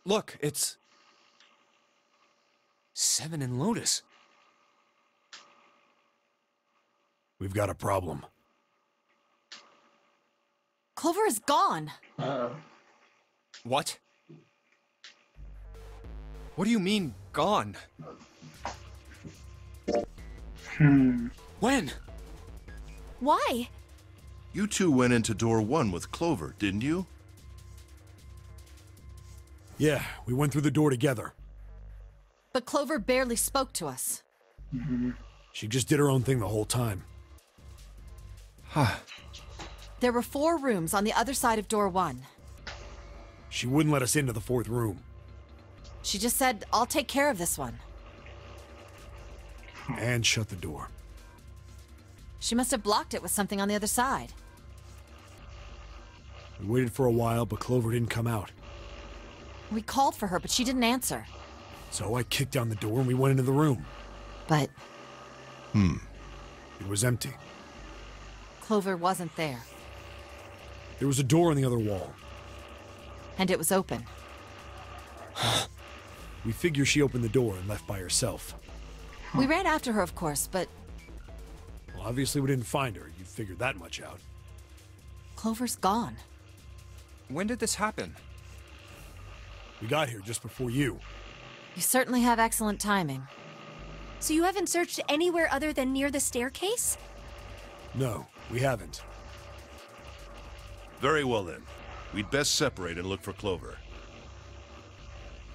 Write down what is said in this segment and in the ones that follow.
Look, it's... 7 in Lotus. We've got a problem. Clover is gone. Uh-oh. What? What do you mean, gone? When? Why? You two went into door 1 with Clover, didn't you? Yeah, we went through the door together. But Clover barely spoke to us. She just did her own thing the whole time. Huh. There were 4 rooms on the other side of door 1. She wouldn't let us into the 4th room. She just said, I'll take care of this one. And shut the door. She must have blocked it with something on the other side. We waited for a while, but Clover didn't come out. We called for her, but she didn't answer. So I kicked down the door and we went into the room. But It was empty. Clover wasn't there. There was a door on the other wall. And it was open. We figure she opened the door and left by herself. We ran after her, of course, but Well, obviously we didn't find her. You figured that much out. Clover's gone. When did this happen? We got here just before you. You certainly have excellent timing. So you haven't searched anywhere other than near the staircase? No, we haven't. Very well then. We'd best separate and look for Clover.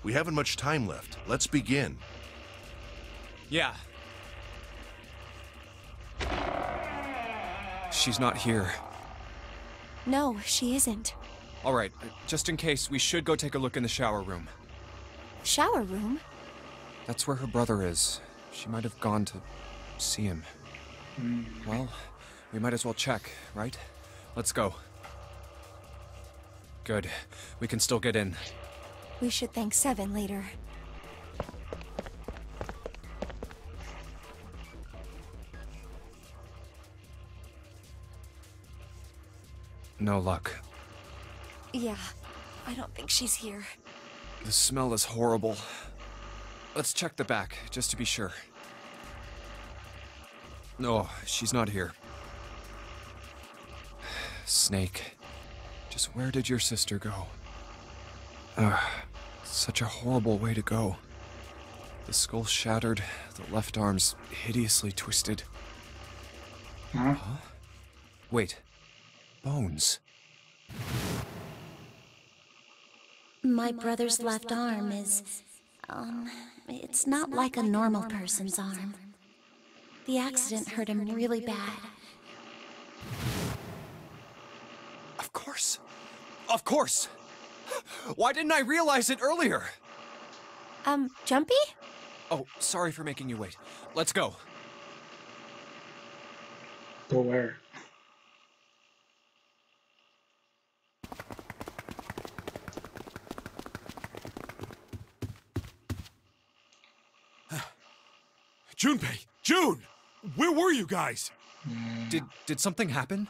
We haven't much time left. Let's begin. Yeah. She's not here. No, she isn't. All right, just in case, we should go take a look in the shower room. Shower room? That's where her brother is. She might have gone to see him. Well, we might as well check, right? Let's go. Good. We can still get in. We should thank Seven later. No luck. Yeah, I don't think she's here. The smell is horrible. Let's check the back, just to be sure. No, she's not here. Snake. Just where did your sister go? Such a horrible way to go. The skull shattered, the left arm's hideously twisted. Huh? Wait. Bones. My brother's left arm is, it's not like a normal person's arm. The accident hurt him really bad. Of course. Of course. Why didn't I realize it earlier? Jumpy? Oh, sorry for making you wait. Let's go. Go where? Junpei! June! Where were you guys? Did something happen?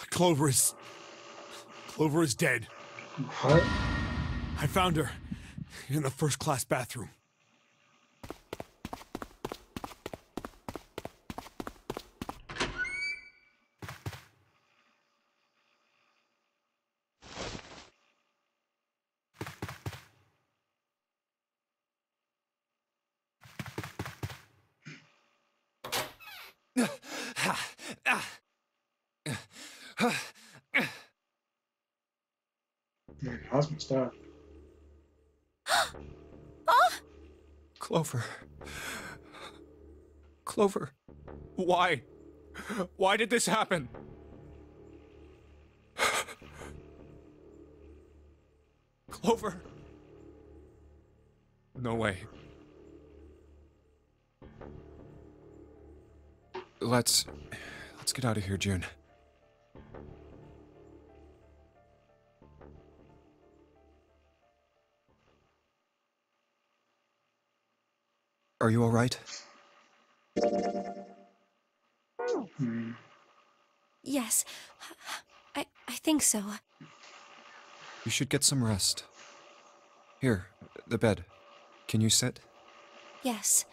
Clover is dead. What? I found her in the first-class bathroom. Man, how's my stuff? Clover. Clover. Why? Why did this happen? Clover. No way. Let's get out of here, June. Are you all right? Yes, I think so. You should get some rest. Here, the bed. Can you sit? Yes.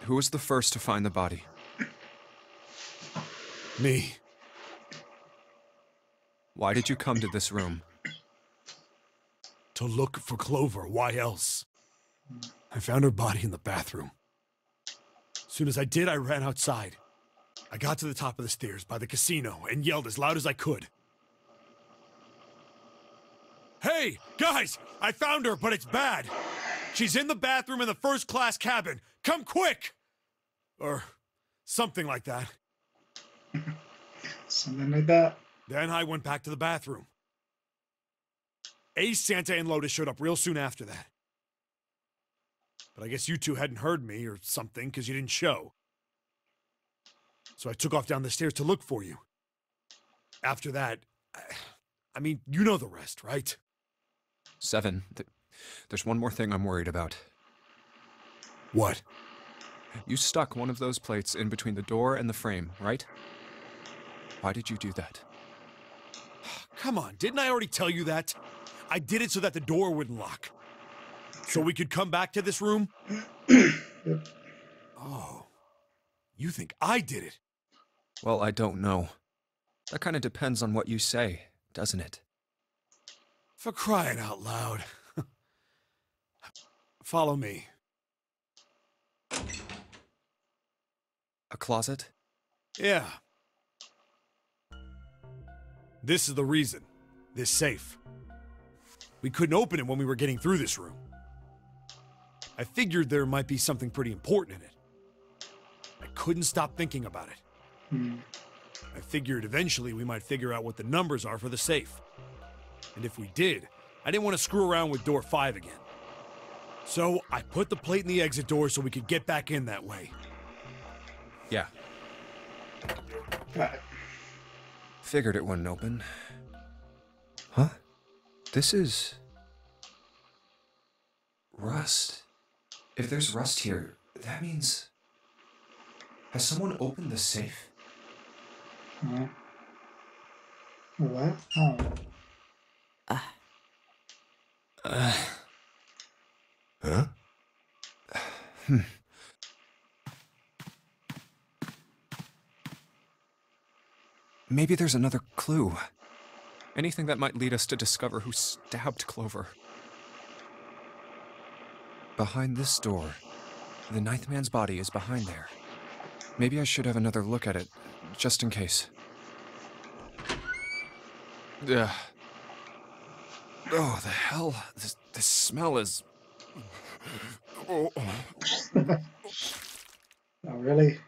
Who was the first to find the body? Me. Why did you come to this room? To look for Clover. Why else? I found her body in the bathroom. As soon as I did, I ran outside. I got to the top of the stairs by the casino and yelled as loud as I could. Hey, guys! I found her, but it's bad! She's in the bathroom in the first-class cabin! Come quick! Or something like that. Something like that. Then I went back to the bathroom. Ace, Santa, and Lotus showed up real soon after that. But I guess you two hadn't heard me or something because you didn't show. So I took off down the stairs to look for you. After that, I mean, you know the rest, right? 7. There's one more thing I'm worried about. What? You stuck one of those plates in between the door and the frame, right? Why did you do that? Come on, didn't I already tell you that? I did it so that the door wouldn't lock. So we could come back to this room? Oh. You think I did it? Well, I don't know. That kind of depends on what you say, doesn't it? For crying out loud. Follow me. A closet? Yeah. This is the reason. This safe. We couldn't open it when we were getting through this room. I figured there might be something pretty important in it. I couldn't stop thinking about it. I figured eventually we might figure out what the numbers are for the safe. And if we did, I didn't want to screw around with door 5 again. So I put the plate in the exit door so we could get back in that way. Yeah. Got it. Figured it wouldn't open. Huh? This is... rust. If there's rust here, that means... Has someone opened the safe? What? Oh. Huh? Maybe there's another clue. Anything that might lead us to discover who stabbed Clover. Behind this door. The ninth man's body is behind there. Maybe I should have another look at it, just in case. Ugh. Oh, the hell? This smell is... Oh. Oh, really?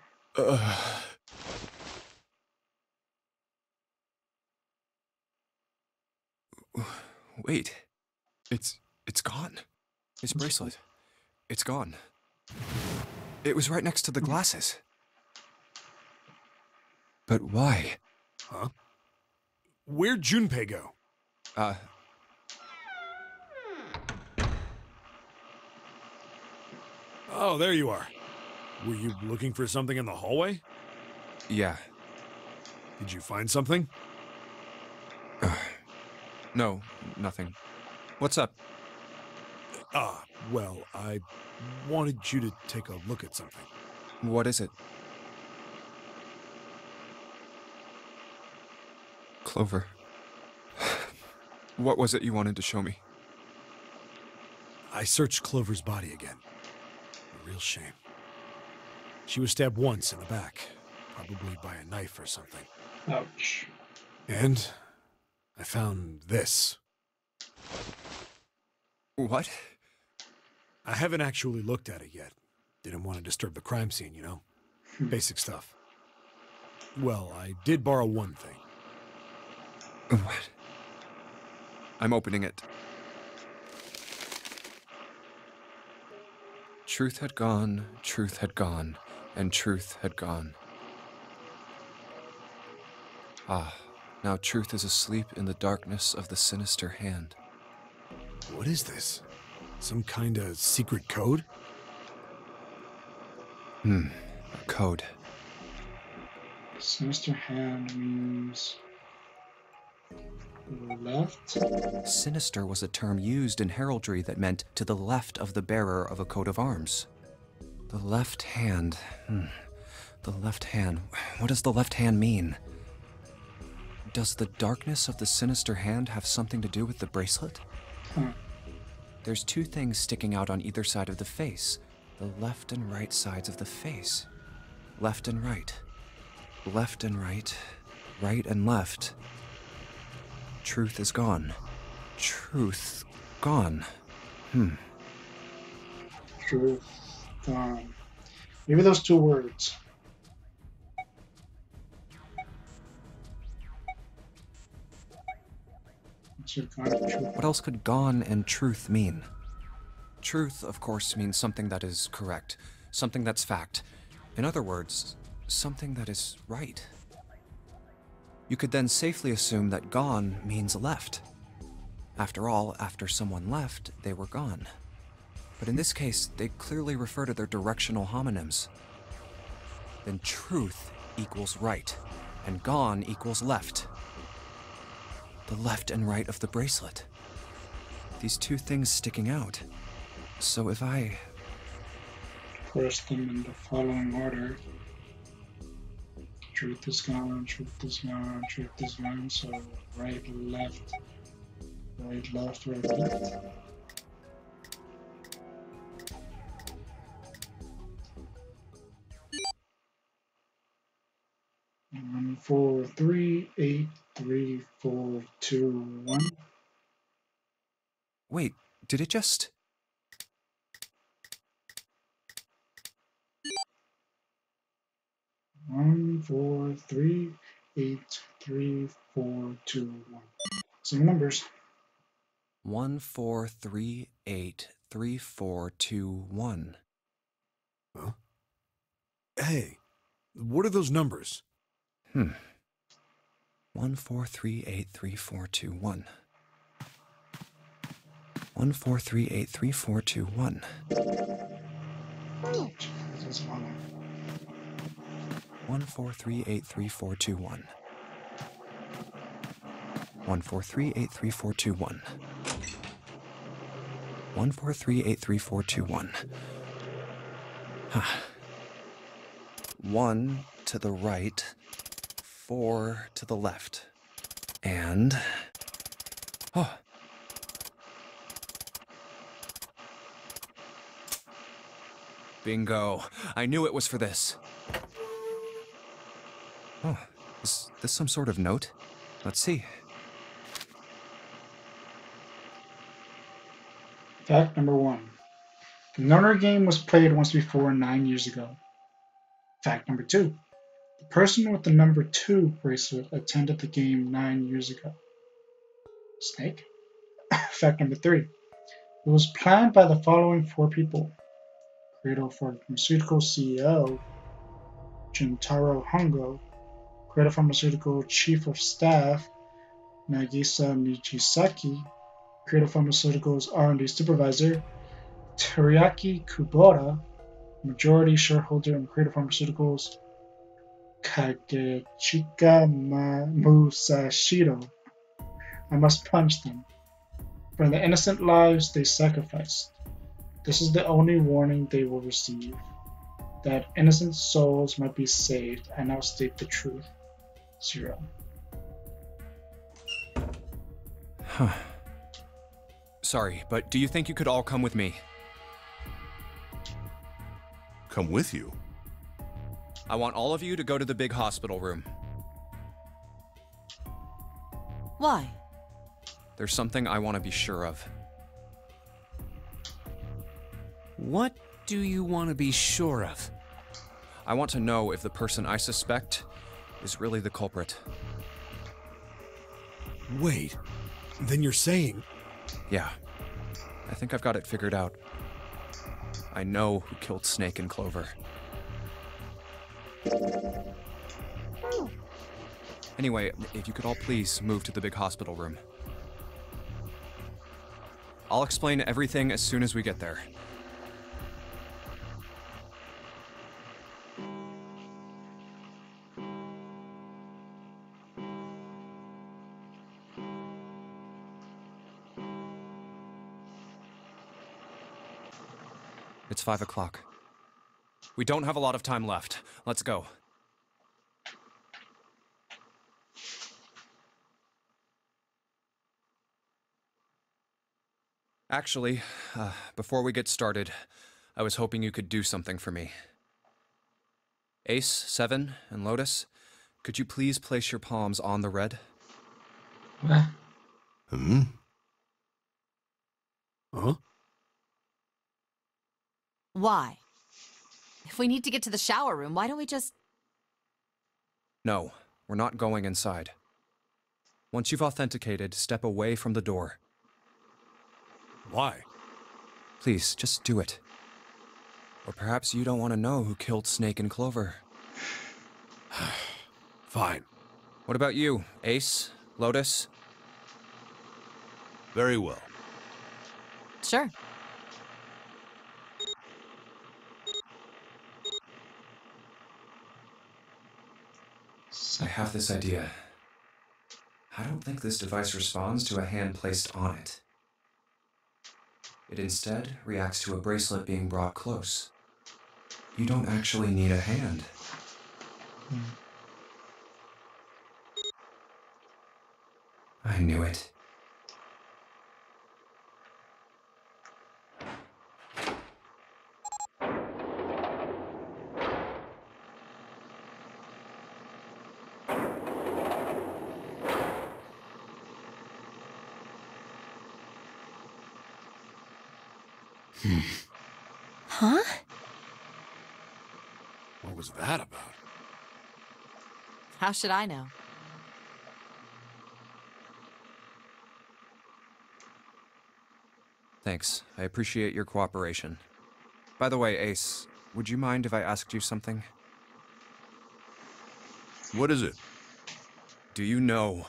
Wait. It's gone. His bracelet. It's gone. It was right next to the glasses. But why? Huh? Where'd Junpei go? Oh, there you are. Were you looking for something in the hallway? Yeah. Did you find something? No, nothing. What's up? Well, I wanted you to take a look at something. What is it? Clover. What was it you wanted to show me? I searched Clover's body again. A real shame. She was stabbed once in the back, probably by a knife or something. Ouch. And I found this. What? I haven't actually looked at it yet. Didn't want to disturb the crime scene, you know? Basic stuff. Well, I did borrow one thing. What? I'm opening it. Truth had gone, and truth had gone. Ah, now truth is asleep in the darkness of the sinister hand. What is this? Some kind of secret code? A code. Sinister hand means... Left. Sinister was a term used in heraldry that meant to the left of the bearer of a coat of arms. The left hand. The left hand. What does the left hand mean? Does the darkness of the sinister hand have something to do with the bracelet? There's two things sticking out on either side of the face. The left and right sides of the face. Left and right. Left and right. Right and left. Truth is gone. Truth gone. Truth gone. Maybe those two words. What else could gone and truth mean? Truth, of course, means something that is correct, something that's fact. In other words, something that is right. You could then safely assume that gone means left. After all, after someone left, they were gone. But in this case, they clearly refer to their directional homonyms. Then truth equals right, and gone equals left. The left and right of the bracelet. These two things sticking out. So if I... Press them in the following order. Truth is gone, truth is gone, truth is gone. So right, left, right, left, right, left. One, 4, 3, 8, 3, 4, 2, 1. Wait, did it just... 1, 4, 3, 8, 3, 4, 2, 1. Same numbers. 1, 4, 3, 8, 3, 4, 2, 1. Huh? Hey, what are those numbers? 1, 4, 3, 8, 3, 4, 2, 1. 1, 4, 3, 8, 3, 4, 2, 1. That's one. 1, 4, 3, 8, 3, 4, 2, 1. 1, 4, 3, 8, 3, 4, 2, 1. 1, 4, 3, 8, 3, 4, 2, 1. 1 to the right, 4 to the left. And... oh. Bingo. I knew it was for this. Oh, is this some sort of note? Let's see. Fact number 1. The Nunner game was played once before 9 years ago. Fact number 2. The person with the number 2 bracelet attended the game 9 years ago. Snake? Fact number 3. It was planned by the following 4 people. Creator Pharmaceutical CEO Jintaro Hongo, Creator Pharmaceutical Chief of Staff Nagisa Michisaki, Creator Pharmaceuticals R&D Supervisor Teriyaki Kubota, majority shareholder in Creator Pharmaceuticals Kagechika Musashiro. I must punish them for the innocent lives they sacrificed. This is the only warning they will receive, that innocent souls might be saved. I now state the truth. 0. Sorry, but do you think you could all come with me? Come with you? I want all of you to go to the big hospital room. Why? There's something I want to be sure of. What do you want to be sure of? I want to know if the person I suspect is really the culprit. Wait, then you're saying... Yeah, I think I've got it figured out. I know who killed Snake and Clover. Anyway, if you could all please move to the big hospital room. I'll explain everything as soon as we get there. It's 5 o'clock. We don't have a lot of time left. Let's go. Actually, before we get started, I was hoping you could do something for me. Ace, Seven, and Lotus, could you please place your palms on the red? What? Hmm? Huh? Why? If we need to get to the shower room, why don't we just... No, we're not going inside. Once you've authenticated, step away from the door. Why? Please, just do it. Or perhaps you don't want to know who killed Snake and Clover. Fine. What about you, Ace? Lotus? Very well. Sure. I have this idea. I don't think this device responds to a hand placed on it. It instead reacts to a bracelet being brought close. You don't actually need a hand. I knew it. Huh? What was that about? How should I know? Thanks. I appreciate your cooperation. By the way, Ace, would you mind if I asked you something? What is it? Do you know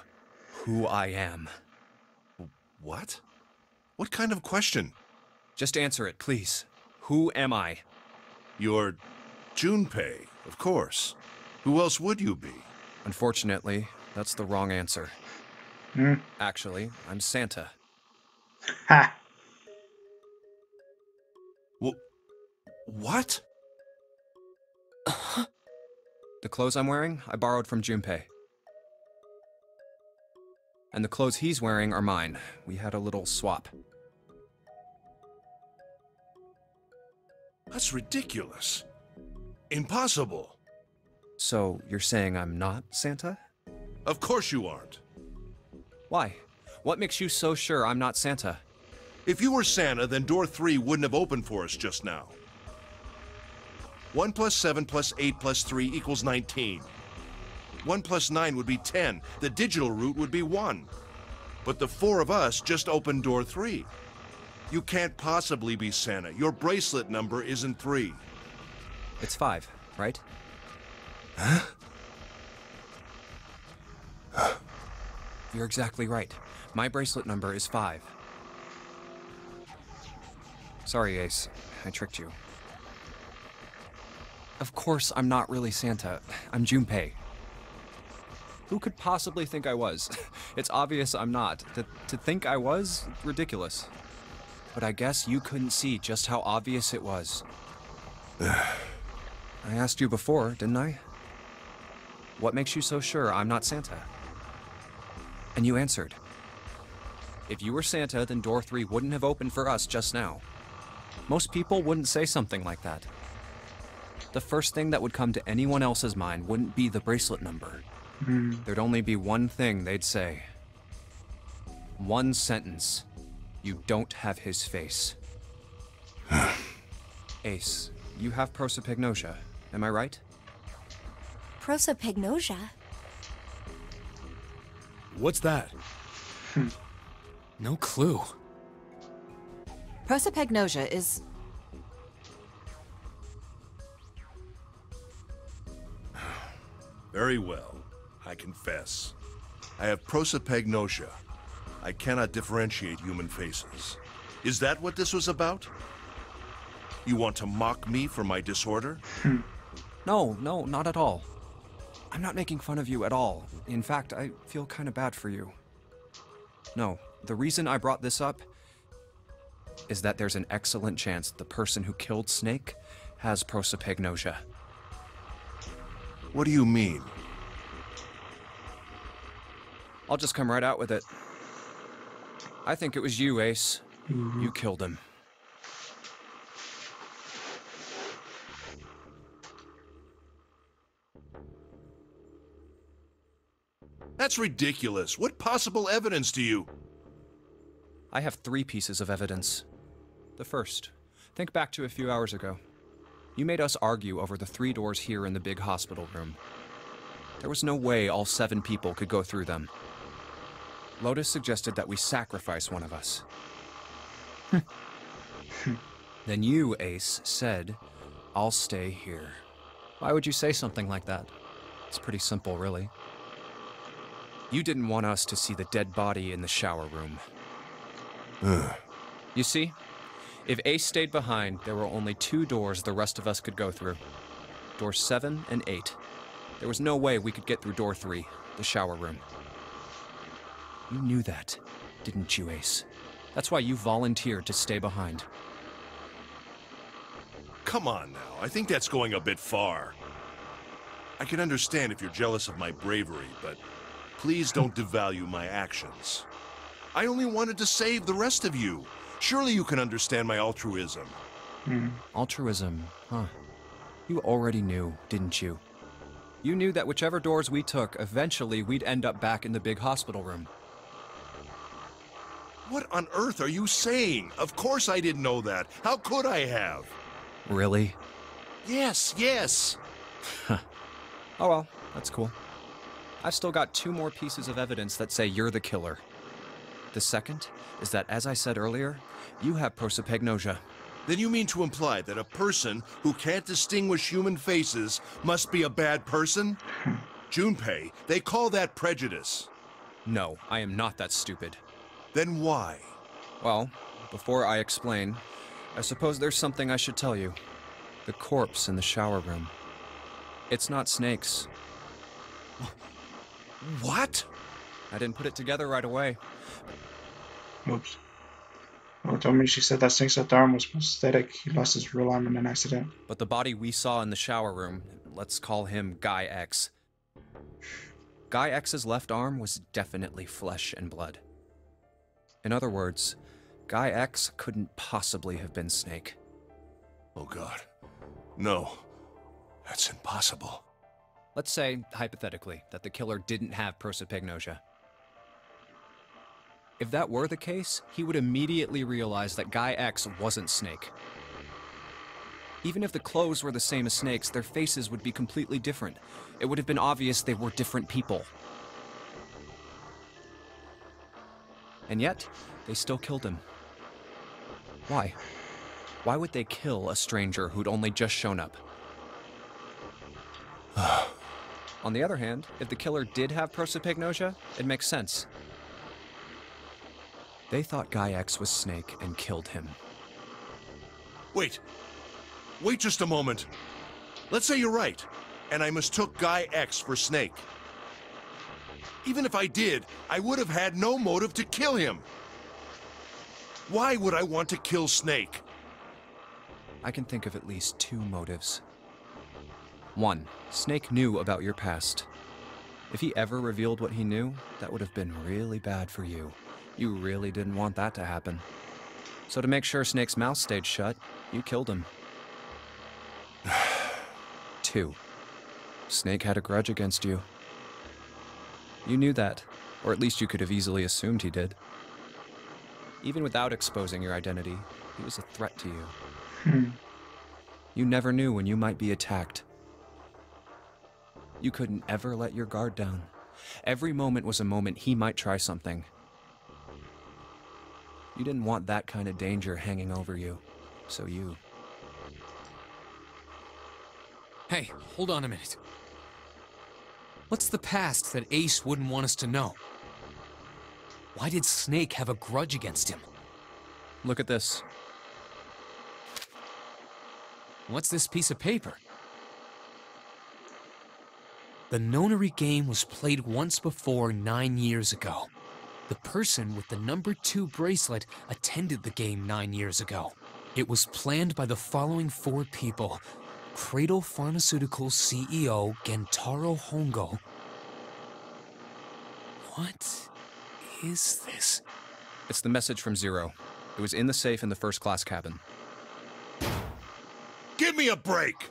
who I am? What? What kind of question? Just answer it, please. Who am I? You're Junpei, of course. Who else would you be? Unfortunately, that's the wrong answer. Hmm. Actually, I'm Santa. Ha! What? The clothes I'm wearing, I borrowed from Junpei. And the clothes he's wearing are mine. We had a little swap. That's ridiculous. Impossible. So, you're saying I'm not Santa? Of course you aren't. Why? What makes you so sure I'm not Santa? If you were Santa, then door 3 wouldn't have opened for us just now. 1 plus 7 plus 8 plus 3 equals 19. 1 plus 9 would be 10. The digital route would be 1. But the 4 of us just opened door 3. You can't possibly be Santa. Your bracelet number isn't 3. It's 5, right? You're exactly right. My bracelet number is 5. Sorry, Ace. I tricked you. Of course I'm not really Santa. I'm Junpei. Who could possibly think I was? It's obvious I'm not. To think I was? Ridiculous. But I guess you couldn't see just how obvious it was. I asked you before, didn't I? What makes you so sure I'm not Santa? And you answered. If you were Santa, then door 3 wouldn't have opened for us just now. Most people wouldn't say something like that. The first thing that would come to anyone else's mind wouldn't be the bracelet number. There'd only be one thing they'd say. One sentence. You don't have his face. Ace, you have prosopagnosia, am I right? Prosopagnosia? What's that? No clue. Prosopagnosia is... Very well. I confess. I have prosopagnosia. I cannot differentiate human faces. Is that what this was about? You want to mock me for my disorder? No, not at all. I'm not making fun of you at all. In fact, I feel kind of bad for you. No, the reason I brought this up is that there's an excellent chance the person who killed Snake has prosopagnosia. What do you mean? I'll just come right out with it. I think it was you, Ace. You killed him. That's ridiculous. What possible evidence do you... I have 3 pieces of evidence. The first, think back to a few hours ago. You made us argue over the 3 doors here in the big hospital room. There was no way all 7 people could go through them. Lotus suggested that we sacrifice one of us. Then you, Ace, said, "I'll stay here." Why would you say something like that? It's pretty simple, really. You didn't want us to see the dead body in the shower room. You see, if Ace stayed behind, there were only 2 doors the rest of us could go through. Doors 7 and 8. There was no way we could get through door 3, the shower room. You knew that, didn't you, Ace? That's why you volunteered to stay behind. Come on now, I think that's going a bit far. I can understand if you're jealous of my bravery, but please don't devalue my actions. I only wanted to save the rest of you. Surely you can understand my altruism. Altruism, huh? You already knew, didn't you? You knew that whichever doors we took, eventually we'd end up back in the big hospital room. What on earth are you saying? Of course I didn't know that. How could I have? Really? Yes, yes. Oh well, that's cool. I've still got 2 more pieces of evidence that say you're the killer. The second is that, as I said earlier, you have prosopagnosia. Then you mean to imply that a person who can't distinguish human faces must be a bad person? Junpei, they call that prejudice. No, I am not that stupid. Then why? Well, before I explain, I suppose there's something I should tell you. The corpse in the shower room. It's not Snake's. What? I didn't put it together right away. Oops. Oh, told me she said that Snake's left arm was prosthetic. He lost his real arm in an accident. But the body we saw in the shower room, let's call him Guy X. Guy X's left arm was definitely flesh and blood. In other words, Guy X couldn't possibly have been Snake. Oh God. No. That's impossible. Let's say, hypothetically, that the killer didn't have prosopagnosia. If that were the case, he would immediately realize that Guy X wasn't Snake. Even if the clothes were the same as Snake's, their faces would be completely different. It would have been obvious they were different people. And yet, they still killed him. Why? Why would they kill a stranger who'd only just shown up? On the other hand, if the killer did have prosopagnosia, it makes sense. They thought Guy X was Snake and killed him. Wait. Wait just a moment. Let's say you're right, and I mistook Guy X for Snake. Even if I did, I would have had no motive to kill him. Why would I want to kill Snake? I can think of at least 2 motives. 1, Snake knew about your past. If he ever revealed what he knew, that would have been really bad for you. You really didn't want that to happen. So to make sure Snake's mouth stayed shut, you killed him. 2, Snake had a grudge against you. You knew that, or at least you could have easily assumed he did. Even without exposing your identity, he was a threat to you. You never knew when you might be attacked. You couldn't ever let your guard down. Every moment was a moment he might try something. You didn't want that kind of danger hanging over you, so you... Hey, hold on a minute. What's the past that Ace wouldn't want us to know? Why did Snake have a grudge against him? Look at this. What's this piece of paper? The nonary game was played once before 9 years ago. The person with the number 2 bracelet attended the game 9 years ago. It was planned by the following 4 people. Cradle Pharmaceuticals CEO Gentaro Hongo. What is this? It's the message from Zero. It was in the safe in the first-class cabin. Give me a break!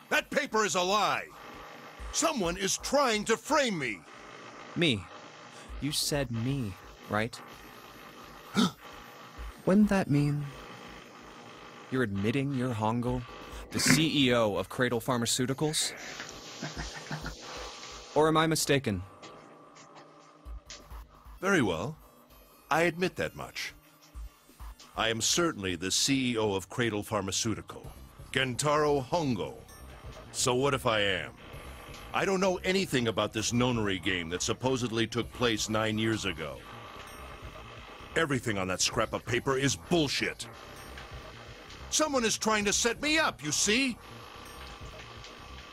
That paper is a lie! Someone is trying to frame me! Me. You said me, right? Wouldn't that mean you're admitting you're Hongo, the CEO of Cradle Pharmaceuticals? Or am I mistaken? Very well. I admit that much. I am certainly the CEO of Cradle Pharmaceutical, Gentaro Hongo. So what if I am? I don't know anything about this nonary game that supposedly took place 9 years ago. Everything on that scrap of paper is bullshit. Someone is trying to set me up, you see?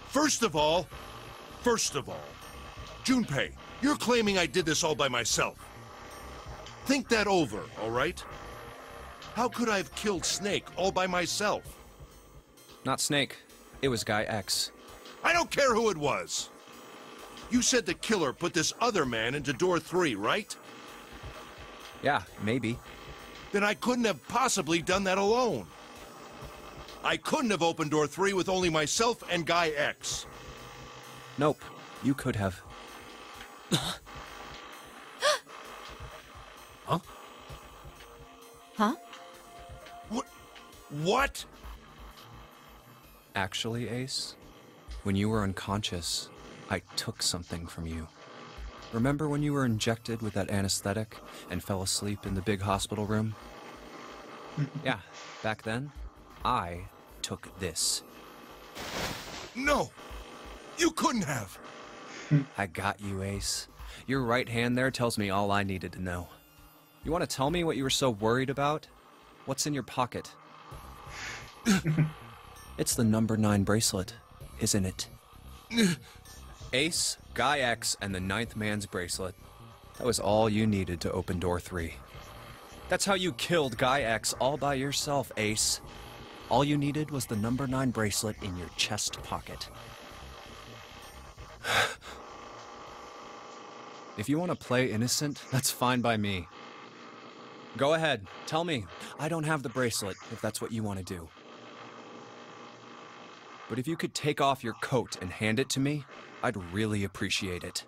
First of all, Junpei, you're claiming I did this all by myself. Think that over, all right? How could I have killed Snake all by myself? Not Snake. It was Guy X. I don't care who it was. You said the killer put this other man into door 3, right? Yeah, maybe. Then I couldn't have possibly done that alone. I couldn't have opened door 3 with only myself and Guy X. Nope. You could have. Huh? Huh? What? Actually, Ace, when you were unconscious, I took something from you. Remember when you were injected with that anesthetic and fell asleep in the big hospital room? Yeah, back then, I took this. No! You couldn't have! I got you, Ace. Your right hand there tells me all I needed to know. You want to tell me what you were so worried about? What's in your pocket? It's the number 9 bracelet, isn't it? Ace, Guy X, and the 9th man's bracelet. That was all you needed to open door 3. That's how you killed Guy X all by yourself, Ace. All you needed was the number 9 bracelet in your chest pocket. If you want to play innocent, that's fine by me. Go ahead, tell me. I don't have the bracelet, if that's what you want to do. But if you could take off your coat and hand it to me, I'd really appreciate it.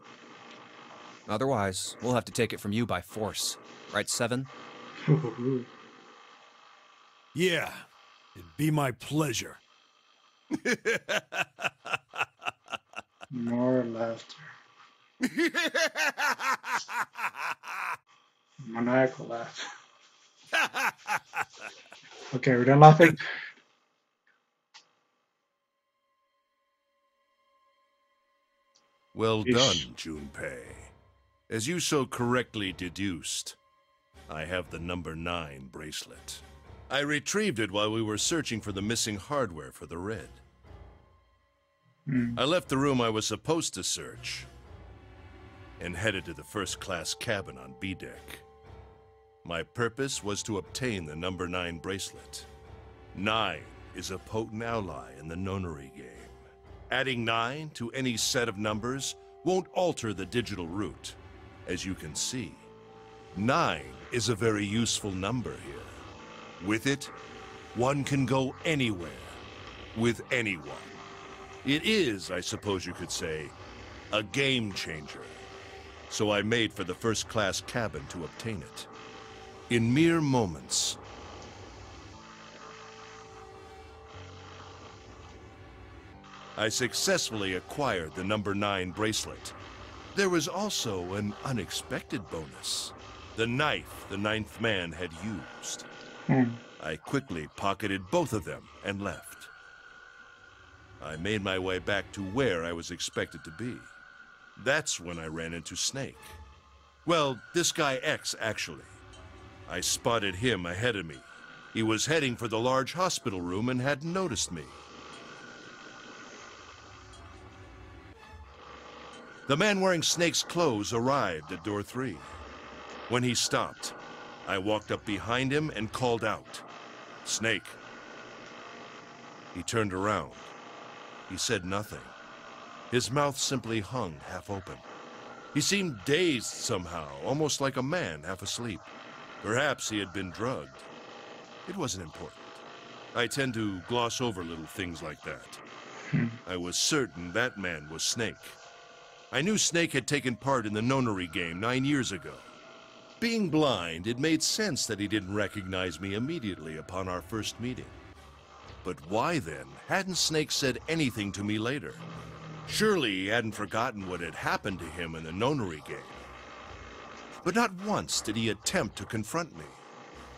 Otherwise, we'll have to take it from you by force. Right, Seven? Yeah, it'd be my pleasure. More laughter. Maniacal laugh. Okay, we're done laughing. Well Yeesh. done, Junpei. As you so correctly deduced, I have the number 9 bracelet. I retrieved it while we were searching for the missing hardware for the Red. I left the room I was supposed to search and headed to the first-class cabin on B deck. My purpose was to obtain the number 9 bracelet. 9 is a potent ally in the nonary game. Adding 9 to any set of numbers won't alter the digital route. As you can see, 9 is a very useful number here. With it, one can go anywhere, with anyone. It is, I suppose you could say, a game changer. So I made for the first-class cabin to obtain it. In mere moments, I successfully acquired the number 9 bracelet. There was also an unexpected bonus. The knife the 9th man had used. I quickly pocketed both of them and left. I made my way back to where I was expected to be. That's when I ran into Snake. Well, this guy X, actually. I spotted him ahead of me. He was heading for the large hospital room and hadn't noticed me. The man wearing Snake's clothes arrived at door 3. When he stopped, I walked up behind him and called out, "Snake." He turned around. He said nothing. His mouth simply hung half open. He seemed dazed somehow, almost like a man half asleep. Perhaps he had been drugged. It wasn't important. I tend to gloss over little things like that. I was certain that man was Snake. I knew Snake had taken part in the nonary game 9 years ago. Being blind, it made sense that he didn't recognize me immediately upon our first meeting. But why then hadn't Snake said anything to me later? Surely he hadn't forgotten what had happened to him in the nonary game. But not once did he attempt to confront me.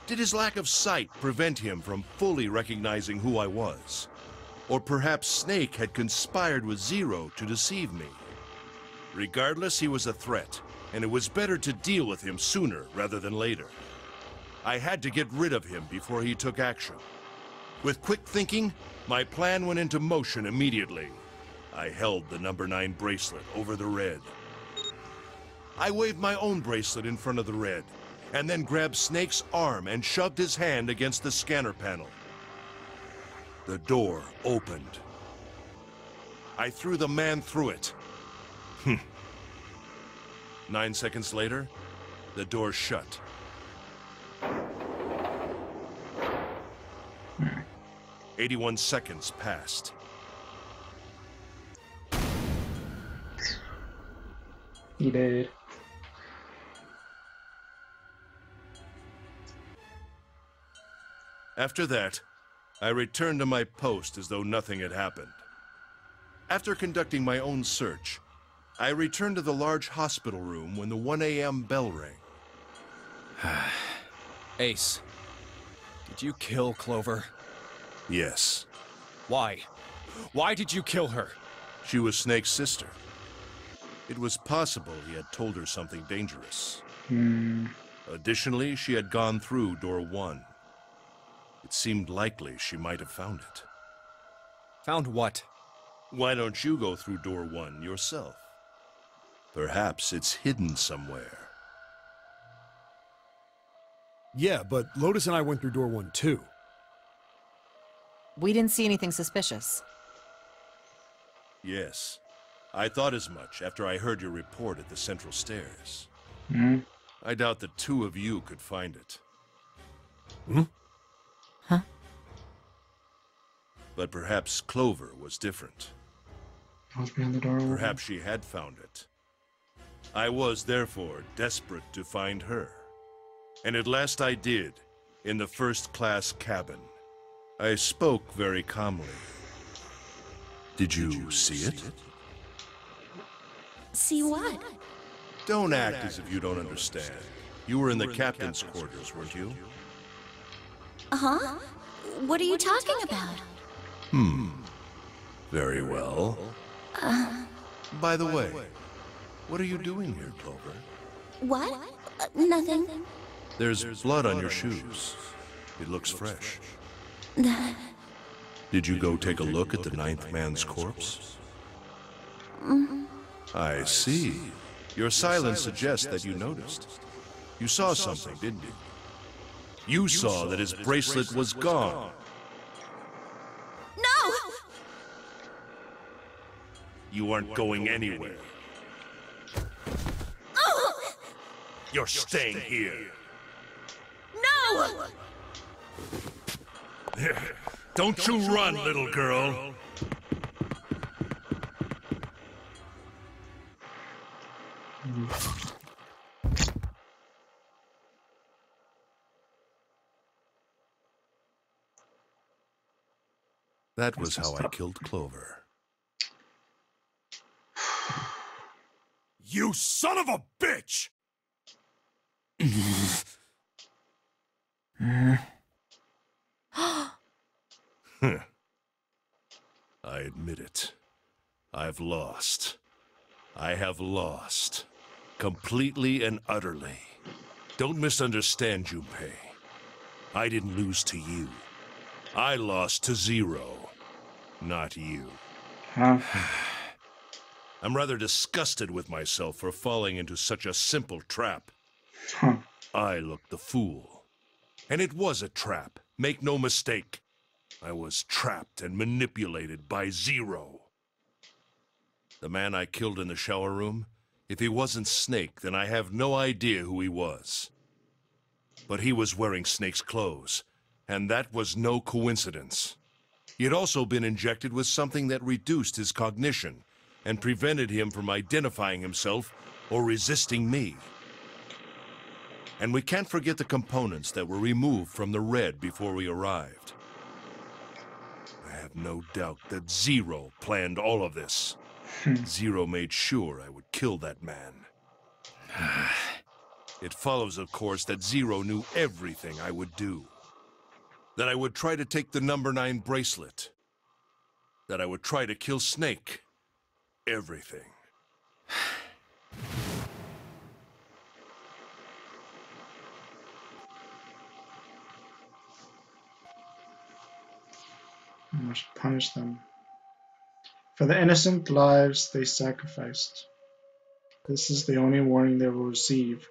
Did his lack of sight prevent him from fully recognizing who I was? Or perhaps Snake had conspired with Zero to deceive me. Regardless, he was a threat, and it was better to deal with him sooner rather than later. I had to get rid of him before he took action. With quick thinking, my plan went into motion immediately. I held the number 9 bracelet over the red. I waved my own bracelet in front of the red, and then grabbed Snake's arm and shoved his hand against the scanner panel. The door opened. I threw the man through it. 9 seconds later, the door shut. 81 seconds passed. He did. After that, I returned to my post as though nothing had happened. After conducting my own search, I returned to the large hospital room when the 1 a.m. bell rang. Ace, did you kill Clover? Yes. Why? Why did you kill her? She was Snake's sister. It was possible he had told her something dangerous. Additionally, she had gone through door 1. It seemed likely she might have found it. Found what? Why don't you go through door 1 yourself? Perhaps it's hidden somewhere. Yeah, but Lotus and I went through door 1 too. We didn't see anything suspicious. Yes. I thought as much after I heard your report at the central stairs. I doubt the 2 of you could find it. Huh? But perhaps Clover was different. I was behind the door. Perhaps she had found it. I was, therefore, desperate to find her. And at last I did, in the first-class cabin. I spoke very calmly. Did you see it? See what? Don't act as if you don't understand. You were in the captain's quarters, weren't you? Huh? What are you talking about? Very well. By the way, what are you doing here, Clover? What? Nothing. There's blood on your shoes. It looks fresh. Did you go take a look at the 9th man's corpse? I see. Your silence suggests that you noticed. You saw something, didn't you? You saw that his bracelet was gone. No! You aren't going anywhere. You're staying here. No! Don't you run, little girl. That was how I killed Clover. You son of a bitch! I admit it. I've lost. I have lost. Completely and utterly. Don't misunderstand, Junpei. I didn't lose to you. I lost to Zero. Not you. Huh? I'm rather disgusted with myself for falling into such a simple trap. Huh. I looked the fool. And it was a trap, make no mistake. I was trapped and manipulated by Zero. The man I killed in the shower room, if he wasn't Snake, then I have no idea who he was. But he was wearing Snake's clothes, and that was no coincidence. He had also been injected with something that reduced his cognition and prevented him from identifying himself or resisting me. And we can't forget the components that were removed from the red before we arrived. I have no doubt that Zero planned all of this. Zero made sure I would kill that man. It follows, of course, that Zero knew everything I would do. That I would try to take the number 9 bracelet. That I would try to kill Snake. Everything. I must punish them for the innocent lives they sacrificed. This is the only warning they will receive,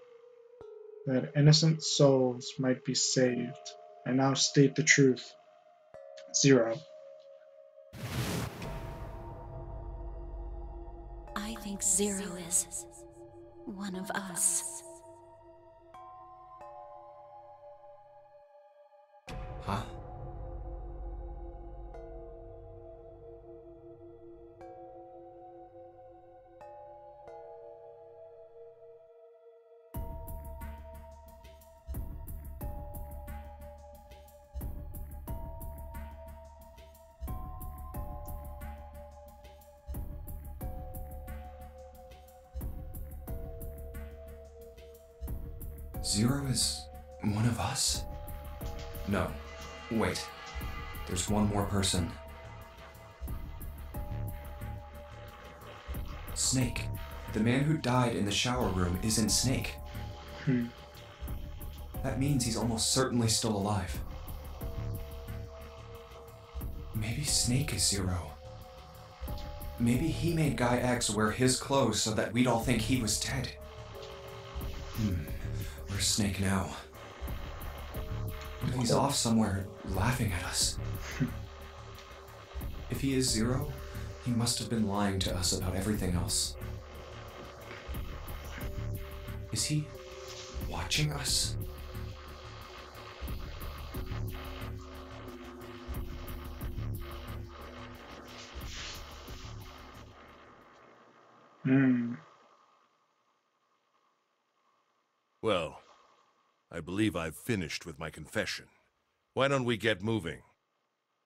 that innocent souls might be saved. I now state the truth. Zero. I think Zero is one of us. Huh? Zero is one of us? No. Wait. There's one more person. Snake. The man who died in the shower room isn't Snake. That means he's almost certainly still alive. Maybe Snake is Zero. Maybe he made Guy X wear his clothes so that we'd all think he was dead. Where's Snake now? Maybe he's off somewhere laughing at us. If he is Zero, he must have been lying to us about everything else. Is he watching us? Well, I believe I've finished with my confession. Why don't we get moving?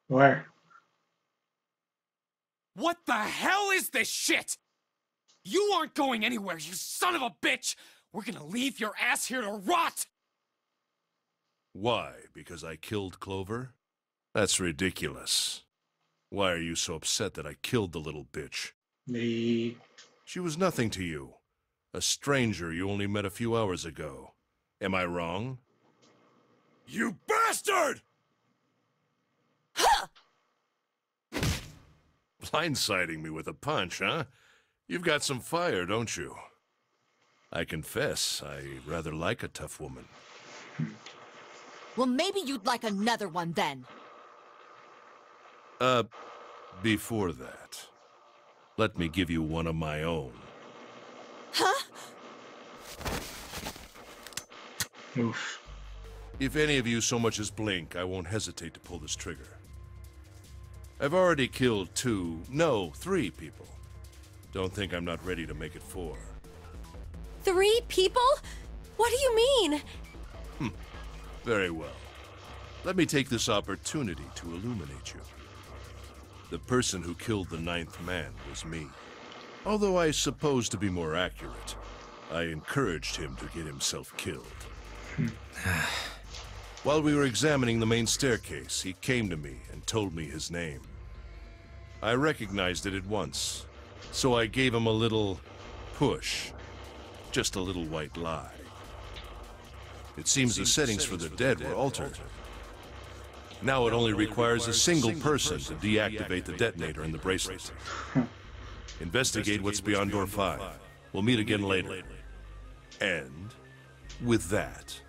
Where? What the hell is this shit? You aren't going anywhere, you son of a bitch! We're gonna leave your ass here to rot! Why? Because I killed Clover? That's ridiculous. Why are you so upset that I killed the little bitch? Me. She was nothing to you. A stranger you only met a few hours ago. Am I wrong? You bastard! Blindsiding me with a punch, huh? You've got some fire, don't you? I confess, I rather like a tough woman. Well, maybe you'd like another one then. Before that, let me give you one of my own. Huh? Oof. If any of you so much as blink, I won't hesitate to pull this trigger. I've already killed 3 people. Don't think I'm not ready to make it 4. 3 people? What do you mean? Very well. Let me take this opportunity to illuminate you. The person who killed the 9th man was me. Although I suppose to be more accurate, I encouraged him to get himself killed. While we were examining the main staircase, he came to me and told me his name. I recognized it at once, so I gave him a little push. Just a little white lie. It seems the settings for the dead were altered. Now it only requires a single person to deactivate the detonator in the bracelet. Investigate what's beyond door 5. We'll meet again later. And with that...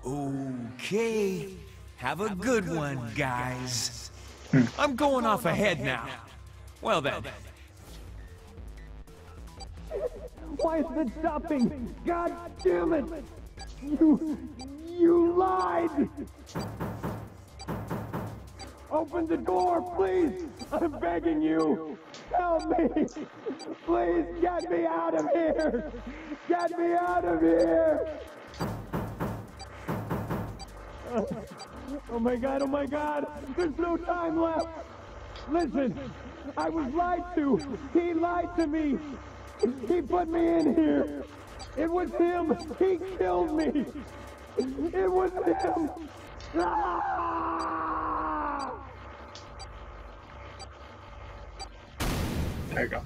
Okay. Have a good one, guys. I'm going off ahead now. Well then. Why is it stopping? God damn it! You lied! Open the door, please! I'm begging you! Help me! Please get me out of here! Get me out of here! Oh my god, oh my god! There's no time left! Listen! I was lied to! He lied to me! He put me in here! It was him! He killed me! It was him! Ah! There you go.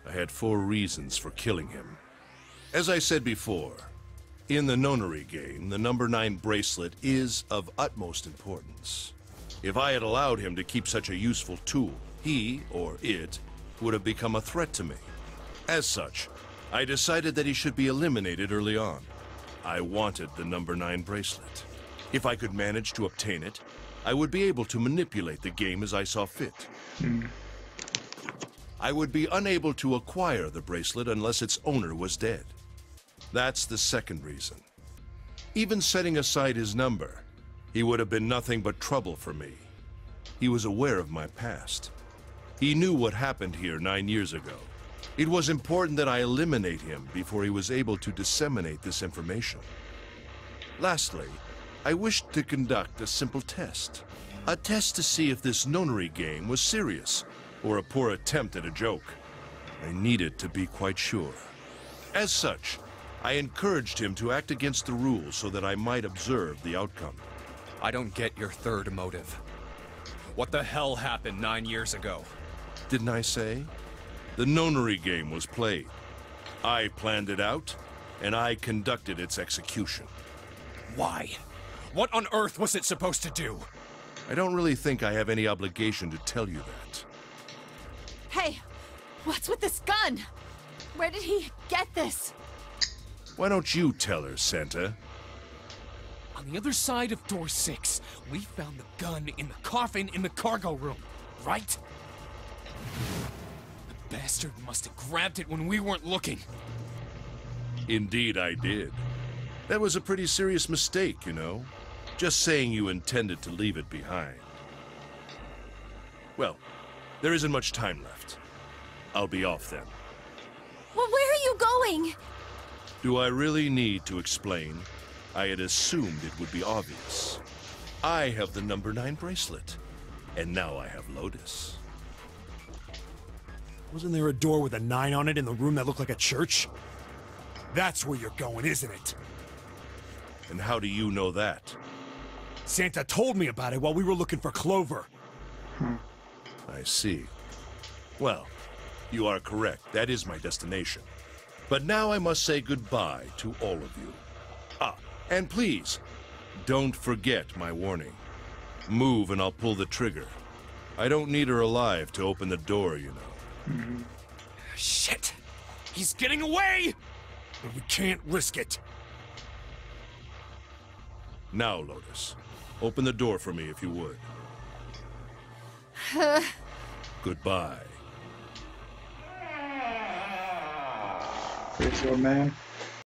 I had 4 reasons for killing him. As I said before, in the nonary game, the number 9 bracelet is of utmost importance. If I had allowed him to keep such a useful tool, he, or it, would have become a threat to me. As such, I decided that he should be eliminated early on. I wanted the number 9 bracelet. If I could manage to obtain it, I would be able to manipulate the game as I saw fit. I would be unable to acquire the bracelet unless its owner was dead. That's the second reason. Even setting aside his number, he would have been nothing but trouble for me. He was aware of my past. He knew what happened here 9 years ago. It was important that I eliminate him before he was able to disseminate this information. Lastly, I wished to conduct a simple test. A test to see if this nonary game was serious, or a poor attempt at a joke. I needed to be quite sure. As such, I encouraged him to act against the rules so that I might observe the outcome. I don't get your third motive. What the hell happened 9 years ago? Didn't I say? The nonary game was played. I planned it out, and I conducted its execution. Why? What on earth was it supposed to do? I don't really think I have any obligation to tell you that. Hey, what's with this gun? Where did he get this? Why don't you tell her, Santa? On the other side of door 6, we found the gun in the coffin in the cargo room, right? The bastard must have grabbed it when we weren't looking. Indeed I did. That was a pretty serious mistake, you know. Just saying you intended to leave it behind. Well, there isn't much time left. I'll be off then. Well, where are you going? Do I really need to explain? I had assumed it would be obvious. I have the number 9 bracelet, and now I have Lotus. Wasn't there a door with a 9 on it in the room that looked like a church? That's where you're going, isn't it? And how do you know that? Santa told me about it while we were looking for Clover. I see. Well, you are correct. That is my destination. But now I must say goodbye to all of you. Ah, and please, don't forget my warning. Move and I'll pull the trigger. I don't need her alive to open the door, you know. Shit! He's getting away! But we can't risk it. Now, Lotus, open the door for me if you would. Goodbye. Praise the Lord, man.